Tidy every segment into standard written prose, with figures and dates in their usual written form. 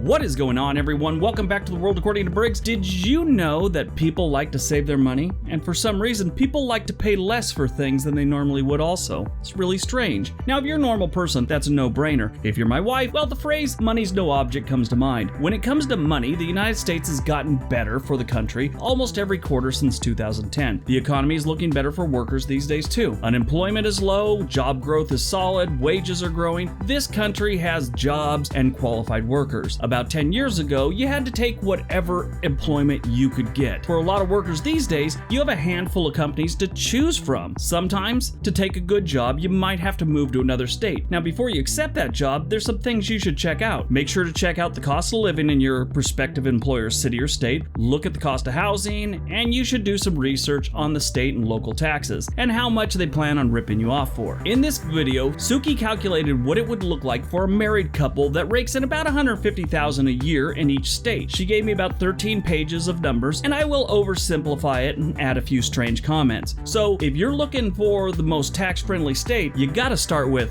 What is going on, everyone? Welcome back to the World According to Briggs. Did you know that people like to save their money? And for some reason, people like to pay less for things than they normally would also. It's really strange. Now, if you're a normal person, that's a no-brainer. If you're my wife, well, the phrase, money's no object, comes to mind. When it comes to money, the United States has gotten better for the country almost every quarter since 2010. The economy is looking better for workers these days, too. Unemployment is low, job growth is solid, wages are growing. This country has jobs and qualified workers. About 10 years ago, you had to take whatever employment you could get. For a lot of workers these days, you have a handful of companies to choose from. Sometimes, to take a good job, you might have to move to another state. Now, before you accept that job, there's some things you should check out. Make sure to check out the cost of living in your prospective employer's city or state. Look at the cost of housing, and you should do some research on the state and local taxes, and how much they plan on ripping you off for. In this video, Suki calculated what it would look like for a married couple that rakes in about $150,000 a year in each state. She gave me about 13 pages of numbers, and I will oversimplify it and add a few strange comments. So if you're looking for the most tax-friendly state, you gotta start with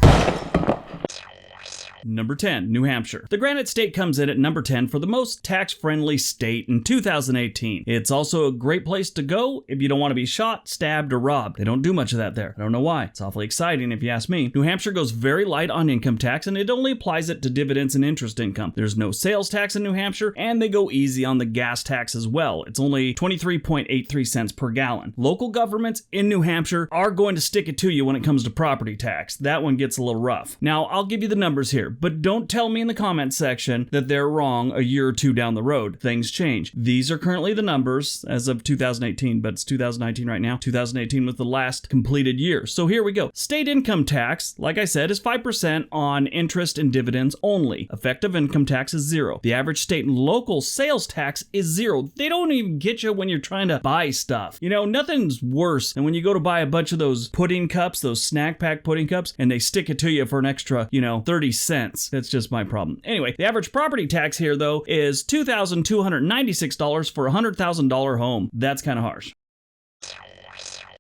Number 10, New Hampshire. The Granite State comes in at number 10 for the most tax-friendly state in 2018. It's also a great place to go if you don't want to be shot, stabbed, or robbed. They don't do much of that there. I don't know why. It's awfully exciting if you ask me. New Hampshire goes very light on income tax, and it only applies it to dividends and interest income. There's no sales tax in New Hampshire, and they go easy on the gas tax as well. It's only 23.83 cents per gallon. Local governments in New Hampshire are going to stick it to you when it comes to property tax. That one gets a little rough. Now, I'll give you the numbers here, but don't tell me in the comments section that they're wrong a year or two down the road. Things change. These are currently the numbers as of 2018, but it's 2019 right now. 2018 was the last completed year. So here we go. State income tax, like I said, is 5% on interest and dividends only. Effective income tax is 0. The average state and local sales tax is 0. They don't even get you when you're trying to buy stuff. You know, nothing's worse than when you go to buy a bunch of those pudding cups, those snack pack pudding cups, and they stick it to you for an extra, 30 cents. That's just my problem. Anyway, the average property tax here, though, is $2,296 for a $100,000 home. That's kind of harsh.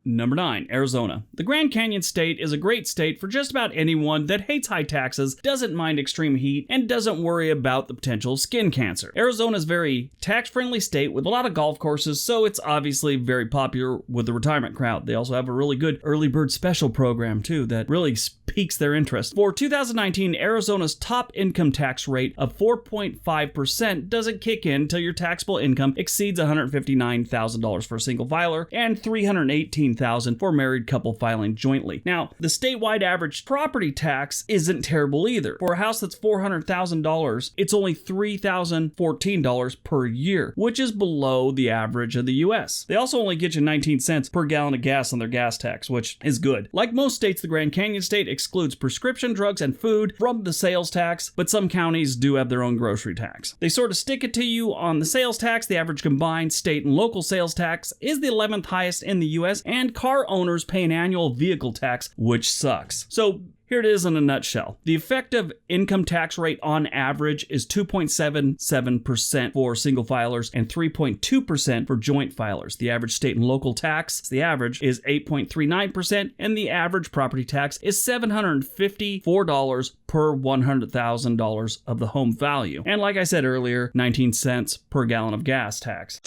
Number 9, Arizona. The Grand Canyon State is a great state for just about anyone that hates high taxes, doesn't mind extreme heat, and doesn't worry about the potential skin cancer. Arizona is a very tax-friendly state with a lot of golf courses, so it's obviously very popular with the retirement crowd. They also have a really good early bird special program, too, that really piques their interest. For 2019, Arizona's top income tax rate of 4.5% doesn't kick in until your taxable income exceeds $159,000 for a single filer and $318,000 for a married couple filing jointly. Now, the statewide average property tax isn't terrible either. For a house that's $400,000, it's only $3,014 per year, which is below the average of the U.S. They also only get you 19 cents per gallon of gas on their gas tax, which is good. Like most states, the Grand Canyon State excludes prescription drugs and food from the sales tax, but some counties do have their own grocery tax. They sort of stick it to you on the sales tax. The average combined state and local sales tax is the 11th highest in the U.S., and car owners pay an annual vehicle tax, which sucks. So here it is in a nutshell. The effective income tax rate on average is 2.77% for single filers and 3.2% for joint filers. The average state and local tax, the average, is 8.39%, and the average property tax is $754 per $100,000 of the home value. And like I said earlier, 19 cents per gallon of gas tax.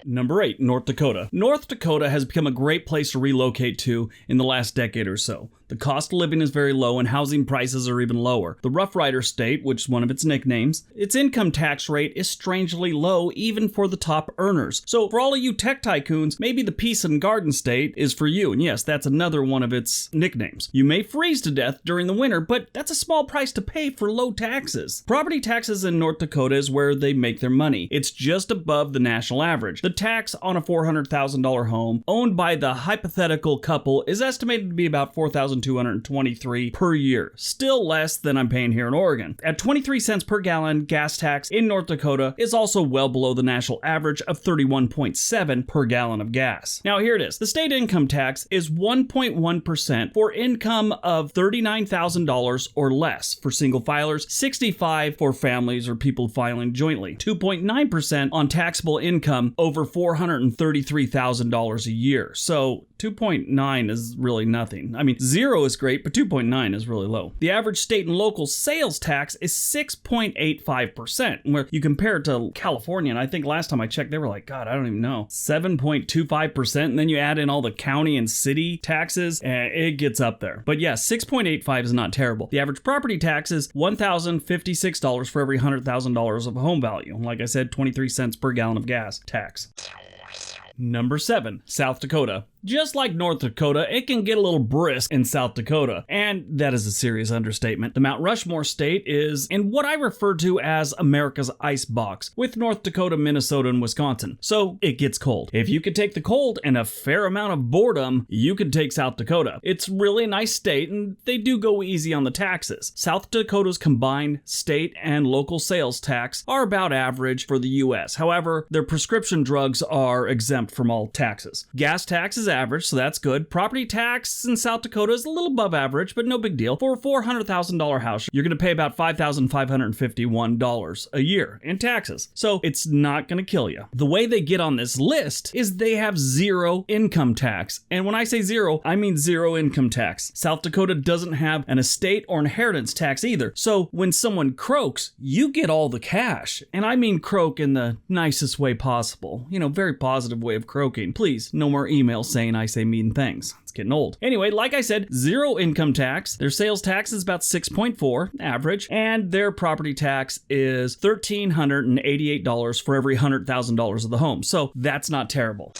Number 8, North Dakota. North Dakota has become a great place to relocate to in the last decade or so. The cost of living is very low and housing prices are even lower. The Rough Rider State, which is one of its nicknames, its income tax rate is strangely low even for the top earners. So for all of you tech tycoons, maybe the Peace and Garden State is for you. And yes, that's another one of its nicknames. You may freeze to death during the winter, but that's a small price to pay for low taxes. Property taxes in North Dakota is where they make their money. It's just above the national average. The tax on a $400,000 home owned by the hypothetical couple is estimated to be about $4,223 per year, still less than I'm paying here in Oregon. At 23 cents per gallon, gas tax in North Dakota is also well below the national average of 31.7 per gallon of gas. Now here it is. The state income tax is 1.1% for income of $39,000 or less for single filers, 65 for families or people filing jointly, 2.9% on taxable income over $433,000 a year. So 2.9 is really nothing. I mean, 0 0 is great, but 2.9 is really low. The average state and local sales tax is 6.85%, where you compare it to California, and I think last time I checked, they were like, God, I don't even know, 7.25%, and then you add in all the county and city taxes, and it gets up there. But yeah, 6.85 is not terrible. The average property tax is $1,056 for every $100,000 of home value. Like I said, 23 cents per gallon of gas tax. Number 7, South Dakota. Just like North Dakota, it can get a little brisk in South Dakota, and that is a serious understatement. The Mount Rushmore state is in what I refer to as America's ice box, with North Dakota, Minnesota, and Wisconsin. So it gets cold. If you could take the cold and a fair amount of boredom, you could take South Dakota. It's really a nice state, and they do go easy on the taxes. South Dakota's combined state and local sales tax are about average for the U.S. However, their prescription drugs are exempt from all taxes. Gas tax is average, so that's good. Property tax in South Dakota is a little above average, but no big deal. For a $400,000 house, you're going to pay about $5,551 a year in taxes. So it's not going to kill you. The way they get on this list is they have zero income tax. And when I say zero, I mean zero income tax. South Dakota doesn't have an estate or inheritance tax either. So when someone croaks, you get all the cash. And I mean croak in the nicest way possible. You know, very positive way of croaking. Please, no more emails saying I say mean things. It's getting old. Anyway, like I said, zero income tax. Their sales tax is about 6.4 average, and their property tax is $1,388 for every $100,000 of the home. So that's not terrible.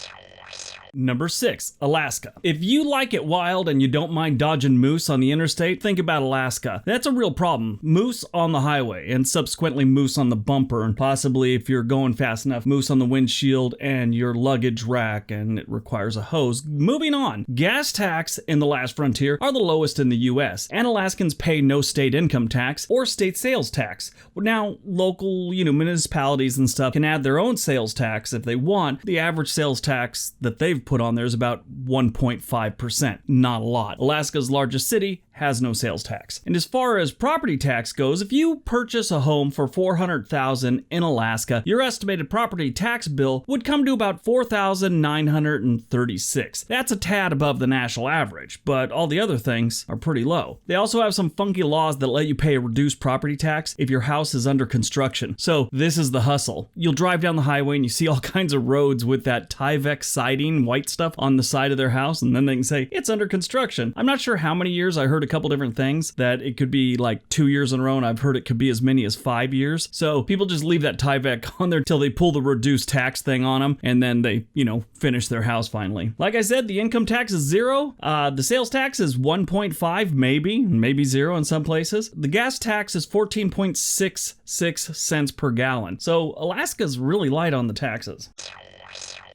Number 6, Alaska. If you like it wild and you don't mind dodging moose on the interstate, think about Alaska. That's a real problem. Moose on the highway, and subsequently moose on the bumper, and possibly, if you're going fast enough, moose on the windshield and your luggage rack, and it requires a hose. Moving on. Gas tax in the last frontier are the lowest in the U.S., and Alaskans pay no state income tax or state sales tax. Now, local, municipalities and stuff can add their own sales tax if they want. The average sales tax that they've put on there is about 1.5%. Not a lot. Alaska's largest city has no sales tax. And as far as property tax goes, if you purchase a home for $400,000 in Alaska, your estimated property tax bill would come to about $4,936. That's a tad above the national average, but all the other things are pretty low. They also have some funky laws that let you pay a reduced property tax if your house is under construction. So this is the hustle. You'll drive down the highway and you see all kinds of roads with that Tyvek siding, white stuff on the side of their house, and then they can say, it's under construction. I'm not sure how many years. I heard a couple different things that it could be like 2 years in a row, and I've heard it could be as many as 5 years. So people just leave that Tyvek on there till they pull the reduced tax thing on them, and then they, finish their house finally. Like I said, the income tax is 0. The sales tax is 1.5, maybe 0 in some places. The gas tax is 14.66 cents per gallon. So Alaska's really light on the taxes.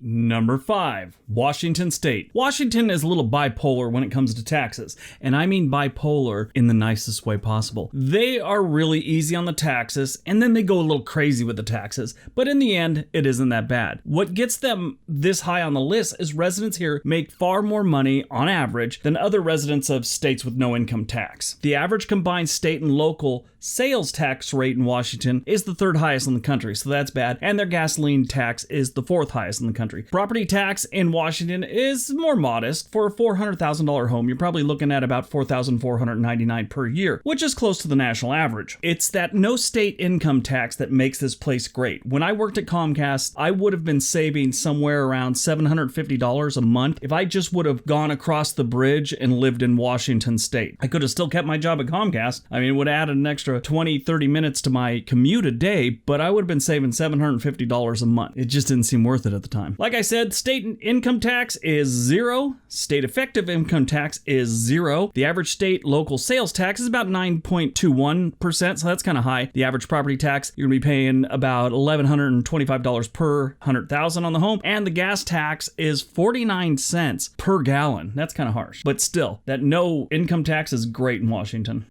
Number 5, Washington State. Washington is a little bipolar when it comes to taxes, and I mean bipolar in the nicest way possible. They are really easy on the taxes, and then they go a little crazy with the taxes, but in the end, it isn't that bad. What gets them this high on the list is residents here make far more money on average than other residents of states with no income tax. The average combined state and local sales tax rate in Washington is the 3rd highest in the country, so that's bad, and their gasoline tax is the 4th highest in the country. Property tax in Washington is more modest. For a $400,000 home, you're probably looking at about $4,499 per year, which is close to the national average. It's that no state income tax that makes this place great. When I worked at Comcast, I would have been saving somewhere around $750 a month if I just would have gone across the bridge and lived in Washington State. I could have still kept my job at Comcast. I mean, it would add an extra 20-30 minutes to my commute a day, but I would have been saving $750 a month. It just didn't seem worth it at the time. Like I said, state income tax is 0. State effective income tax is 0. The average state local sales tax is about 9.21%, so that's kind of high. The average property tax, you're going to be paying about $1,125 per 100,000 on the home, and the gas tax is 49 cents per gallon. That's kind of harsh, but still, that no income tax is great in Washington.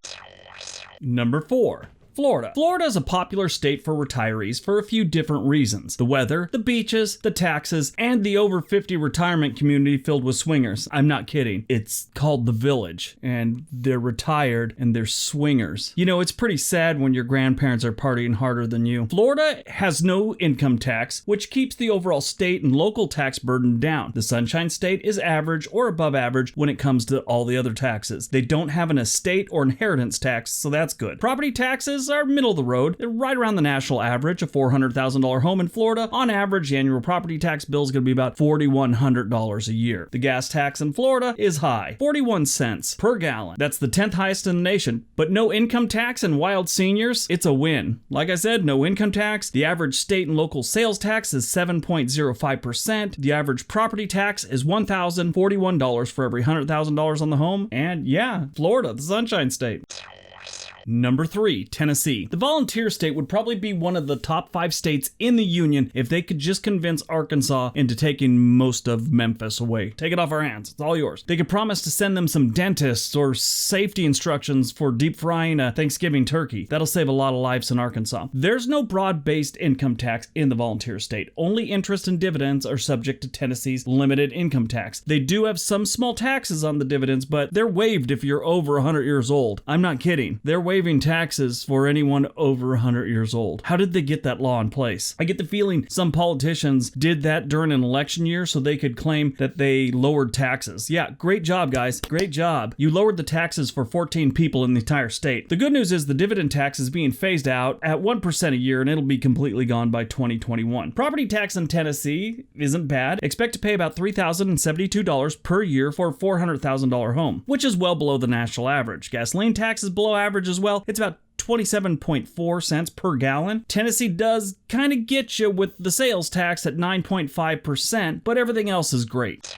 Number 4, Florida. Florida is a popular state for retirees for a few different reasons. The weather, the beaches, the taxes, and the over 50 retirement community filled with swingers. I'm not kidding. It's called The Village, and they're retired and they're swingers. You know, it's pretty sad when your grandparents are partying harder than you. Florida has no income tax, which keeps the overall state and local tax burden down. The Sunshine State is average or above average when it comes to all the other taxes. They don't have an estate or inheritance tax, so that's good. Property taxes are middle of the road. They're right around the national average. A $400,000 home in Florida, on average, the annual property tax bill is going to be about $4,100 a year. The gas tax in Florida is high, 41 cents per gallon. That's the 10th highest in the nation. But no income tax and wild seniors, it's a win. Like I said, no income tax. The average state and local sales tax is 7.05%. The average property tax is $1,041 for every $100,000 on the home. And yeah, Florida, the Sunshine State. Number 3, Tennessee. The volunteer state would probably be one of the top 5 states in the union if they could just convince Arkansas into taking most of Memphis away. Take it off our hands. It's all yours. They could promise to send them some dentists or safety instructions for deep frying a Thanksgiving turkey. That'll save a lot of lives in Arkansas. There's no broad-based income tax in the volunteer state. Only interest and dividends are subject to Tennessee's limited income tax. They do have some small taxes on the dividends, but they're waived if you're over 100 years old. I'm not kidding. They're waiving taxes for anyone over 100 years old. How did they get that law in place? I get the feeling some politicians did that during an election year so they could claim that they lowered taxes. Yeah, great job, guys. Great job. You lowered the taxes for 14 people in the entire state. The good news is the dividend tax is being phased out at 1% a year, and it'll be completely gone by 2021. Property tax in Tennessee isn't bad. Expect to pay about $3,072 per year for a $400,000 home, which is well below the national average. Gasoline tax is below average as well. It's about 27.4 cents per gallon. Tennessee does kind of get you with the sales tax at 9.5%, but everything else is great.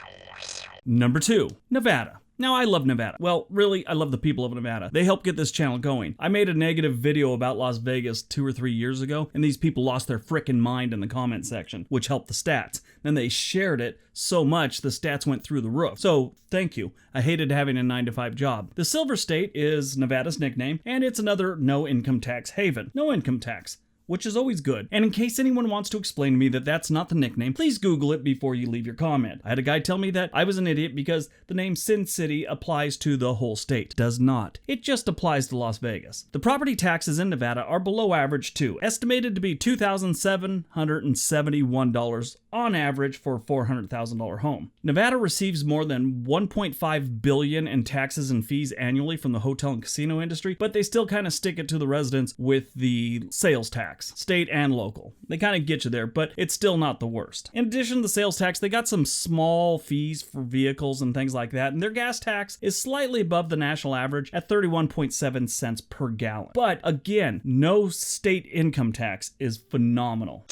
Number 2, Nevada. Now, I love Nevada. Well, really, I love the people of Nevada. They helped get this channel going. I made a negative video about Las Vegas 2 or 3 years ago, and these people lost their frickin' mind in the comment section, which helped the stats. Then they shared it so much, the stats went through the roof. So, thank you. I hated having a 9-to-5 job. The Silver State is Nevada's nickname, and it's another no income tax haven. No income tax, which is always good. And in case anyone wants to explain to me that that's not the nickname, please Google it before you leave your comment. I had a guy tell me that I was an idiot because the name Sin City applies to the whole state. It does not. It just applies to Las Vegas. The property taxes in Nevada are below average too, estimated to be $2,771 on average for a $400,000 home. Nevada receives more than $1.5 billion in taxes and fees annually from the hotel and casino industry, but they still kind of stick it to the residents with the sales tax. State and local. They kind of get you there, but it's still not the worst. In addition to the sales tax, they got some small fees for vehicles and things like that, and their gas tax is slightly above the national average at 31.7 cents per gallon. But again, no state income tax is phenomenal.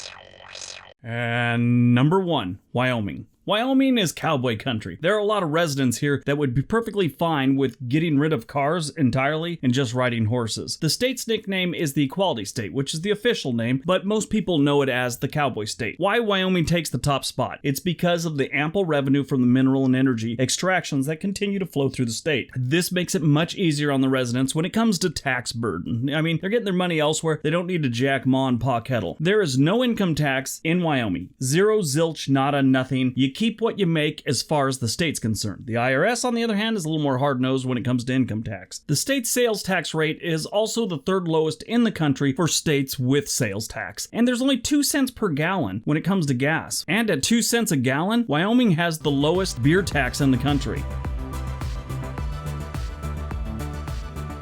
And number 1, Wyoming. Wyoming is cowboy country. There are a lot of residents here that would be perfectly fine with getting rid of cars entirely and just riding horses. The state's nickname is the Equality State, which is the official name, but most people know it as the Cowboy State. Why Wyoming takes the top spot? It's because of the ample revenue from the mineral and energy extractions that continue to flow through the state. This makes it much easier on the residents when it comes to tax burden. I mean, they're getting their money elsewhere. They don't need to jack ma and pa kettle. There is no income tax in Wyoming. Zero, zilch, nada, nothing. You keep what you make as far as the state's concerned. The IRS, on the other hand, is a little more hard-nosed when it comes to income tax. The state's sales tax rate is also the 3rd lowest in the country for states with sales tax. And there's only 2 cents per gallon when it comes to gas. And at 2 cents a gallon, Wyoming has the lowest beer tax in the country.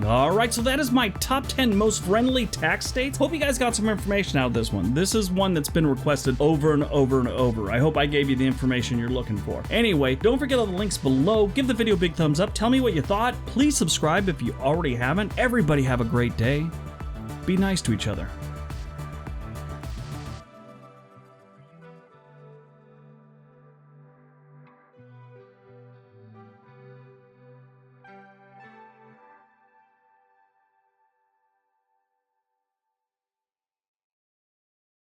Alright, so that is my top 10 most friendly tax states. Hope you guys got some information out of this one. This is one that's been requested over and over and over. I hope I gave you the information you're looking for. Anyway, don't forget all the links below. Give the video a big thumbs up. Tell me what you thought. Please subscribe if you already haven't. Everybody have a great day. Be nice to each other.